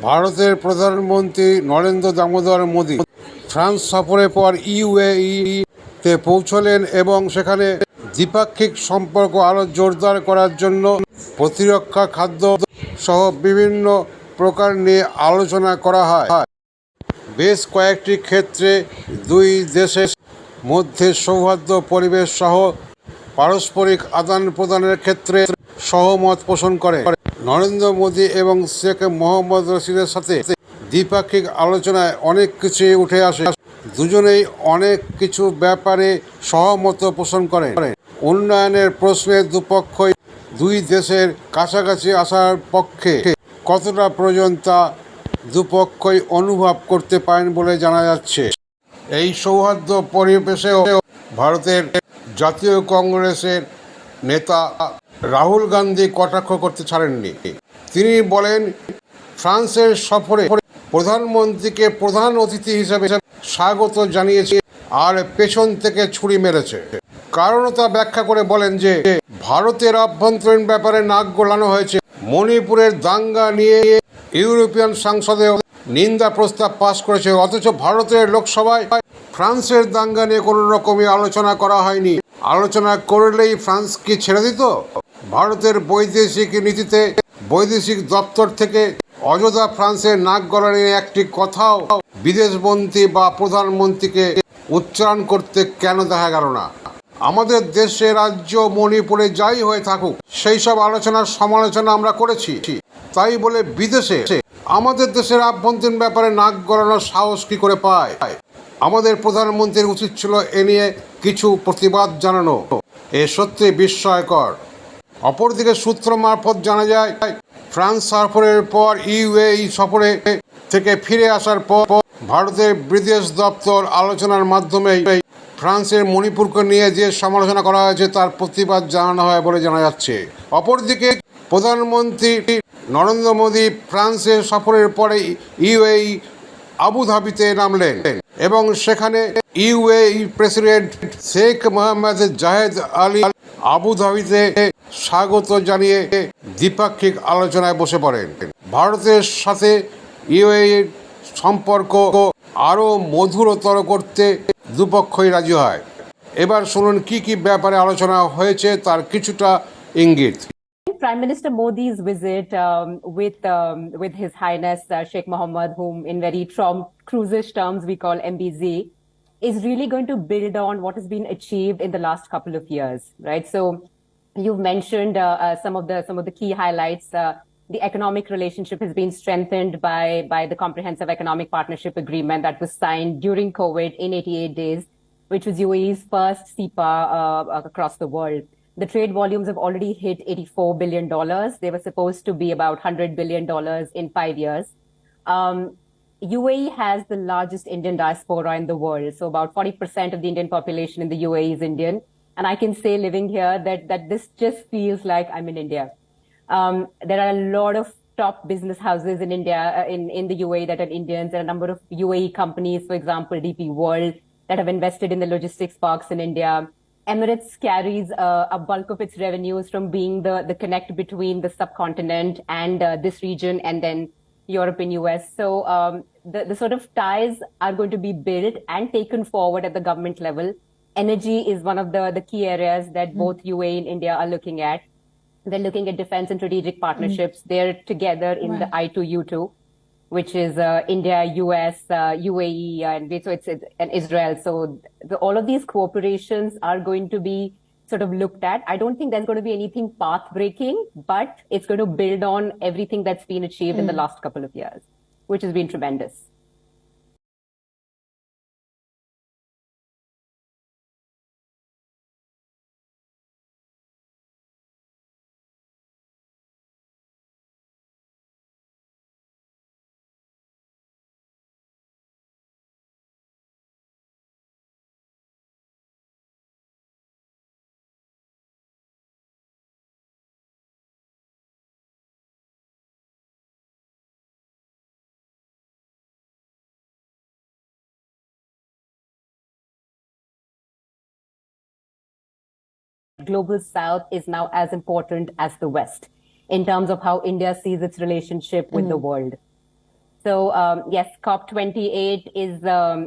ভারতের প্রধানমন্ত্রী নরেন্দ্র দামোদর মোদী ফ্রান্স সফরের পর ইউএই-তে পৌঁছলেন এবং সেখানে দ্বিপাক্ষিক সম্পর্ক আরও জোরদার করার জন্য প্রতিরক্ষা, খাদ্য সহ বিভিন্ন প্রকার নিয়ে আলোচনা করা হয়। বেশ কয়েকটি ক্ষেত্রে দুই দেশের মধ্যে সৌহার্দ্য পরিবেশ সহ পারস্পরিক আদান প্রদানের ক্ষেত্রে সহমত পোষণ করে। নরেন্দ্র মোদী এবং শেখ মোহাম্মদ রশিদের সাথে দ্বিপাক্ষিক আলোচনায় অনেক কিছুই উঠে আসে। দুজনেই অনেক কিছু ব্যাপারে সহমত পোষণ করেন। উন্নয়নের প্রশ্নে দুপক্ষই দুই দেশের কাছাকাছি আসার পক্ষে কতটা প্রয়োজন তা দুপক্ষই অনুভব করতে পারেন বলে জানা যাচ্ছে। এই সৌহার্দ্য পরিবেশেও ভারতের জাতীয় কংগ্রেসের নেতা রাহুল গান্ধী কটাক্ষ করতে ছাড়েননি। তিনি বলেন, ফ্রান্সের সফরে প্রধানমন্ত্রীকে প্রধান অতিথি হিসেবে স্বাগত জানিয়েছে আর পেছন থেকে ছুরি মেরেছে। কারণতা ব্যাখ্যা করে বলেন যে ভারতের অভ্যন্তরীণ ব্যাপারে নাক গলানো হয়েছে। মণিপুরের দাঙ্গা নিয়ে ইউরোপিয়ান সংসদে নিন্দা প্রস্তাব পাশ করেছে, অথচ ভারতের লোকসভায় ফ্রান্সের দাঙ্গা নিয়ে কোনো রকমই আলোচনা করা হয়নি। আলোচনা করলেই ফ্রান্স কি ছেড়ে দিত? ভারতের বৈদেশিক নীতিতে বৈদেশিক দপ্তর থেকে অযথা ফ্রান্সের নাক গলানোর একটি কথাও বিদেশমন্ত্রী বা প্রধানমন্ত্রীকে উচ্চারণ করতে কেন দেখা গেল না? আমাদের দেশে রাজ্য মণিপুরে যাই হয়ে থাকুক, সেই সব আলোচনার সমালোচনা আমরা করেছি। তাই বলে বিদেশে আমাদের দেশের আভ্যন্তরীণ ব্যাপারে নাক গলানোর সাহস কি করে পায়? আমাদের প্রধানমন্ত্রীর উচিত ছিল এ নিয়ে কিছু প্রতিবাদ জানানো। এ সত্যি বিস্ময়কর। অপরদিকে সূত্র মারফত জানা যায়, ফ্রান্স সফরের পর ইউএই সফরে থেকে ফিরে আসার পর ভারতের বিদেশ দপ্তর আলোচনার মাধ্যমে ফ্রান্সের মণিপুরকে নিয়ে যে সমালোচনা করা হয়েছে তার প্রতিবাদ জানানো হয় বলে জানা যাচ্ছে। অপরদিকে প্রধানমন্ত্রী নরেন্দ্র মোদী ফ্রান্সের সফরের পরে ইউএই আবুধাবিতে নামলেন এবং সেখানে ইউএই প্রেসিডেন্ট শেখ মোহাম্মদ জাহেদ আলী আবুধাবিতে স্বাগত জানিয়ে দ্বিপাক্ষিক আলোচনায় বসে পড়েন। ভারতের সাথে ইউএইর সম্পর্ক আরও মধুরতর করতে দুপক্ষই রাজি হয়। এবার শুনুন কি কি ব্যাপারে আলোচনা হয়েছে তার কিছুটা ইঙ্গিত। Prime Minister Modi's visit with His Highness Sheikh Mohammed, whom in very cruisish terms we call MBZ, is really going to build on what has been achieved in the last couple of years, right? So you've mentioned some of the key highlights. The economic relationship has been strengthened by the Comprehensive Economic Partnership Agreement that was signed during COVID in 88 days, which was UAE's first CEPA across the world. The trade volumes have already hit $84 billion. They were supposed to be about $100 billion in 5 years. UAE has the largest Indian diaspora in the world. So about 40% of the Indian population in the UAE is Indian. And I can say living here that this just feels like I'm in India. There are a lot of top business houses in India, in the UAE that are Indians. There are a number of UAE companies, for example, DP World, that have invested in the logistics parks in India. Emirates carries a bulk of its revenues from being the connect between the subcontinent and this region and then Europe and US. So the sort of ties are going to be built and taken forward at the government level. Energy is one of the key areas that both UAE and India are looking at. They're looking at defense and strategic partnerships. They're together in the I2U2, which is India, US, UAE, and Israel. So all of these cooperations are going to be sort of looked at. I don't think there's going to be anything path-breaking, but it's going to build on everything that's been achieved in the last couple of years, which has been tremendous. Global South is now as important as the West in terms of how India sees its relationship with the world. So yes, COP28 is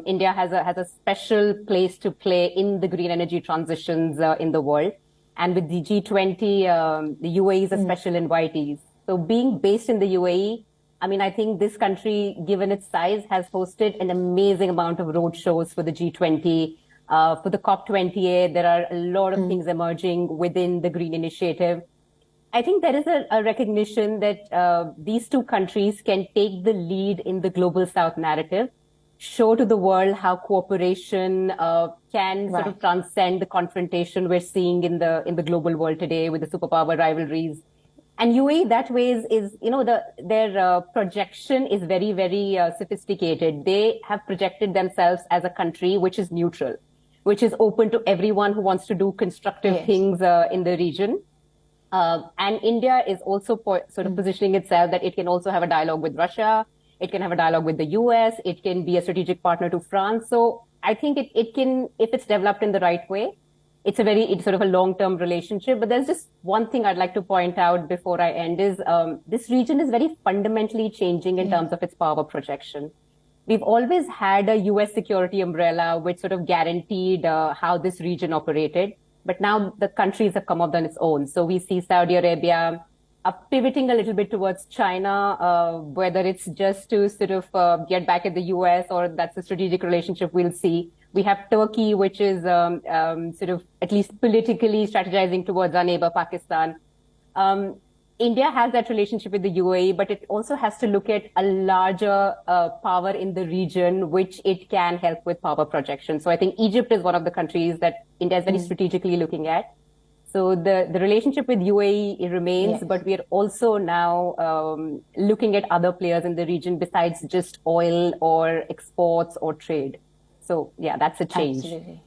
India has a special place to play in the green energy transitions in the world, and with the G20, the UAE is a special invitee. So being based in the UAE, I mean, I think this country, given its size, has hosted an amazing amount of road shows for the G20. For the COP28, there are a lot of things emerging within the green initiative. I think there is a recognition that these two countries can take the lead in the global south narrative, show to the world how cooperation can sort of transcend the confrontation we're seeing in the global world today with the superpower rivalries. And UAE that way is you know their projection is very very sophisticated. They have projected themselves as a country which is neutral, which is open to everyone who wants to do constructive things in the region. And India is also sort of positioning itself that it can also have a dialogue with Russia. It can have a dialogue with the US. It can be a strategic partner to France. So I think it can, if it's developed in the right way, it's sort of a long-term relationship. But there's just one thing I'd like to point out before I end is this region is very fundamentally changing in terms of its power projection. We've always had a US security umbrella which sort of guaranteed how this region operated. But now the countries have come up on its own. So we see Saudi Arabia pivoting a little bit towards China, whether it's just to sort of get back at the US or that's a strategic relationship we'll see. We have Turkey, which is sort of at least politically strategizing towards our neighbor Pakistan. India has that relationship with the UAE, but it also has to look at a larger power in the region, which it can help with power projection. So I think Egypt is one of the countries that India is very strategically looking at. So the relationship with UAE remains, but we are also now looking at other players in the region besides just oil or exports or trade. So yeah, that's a change. Absolutely.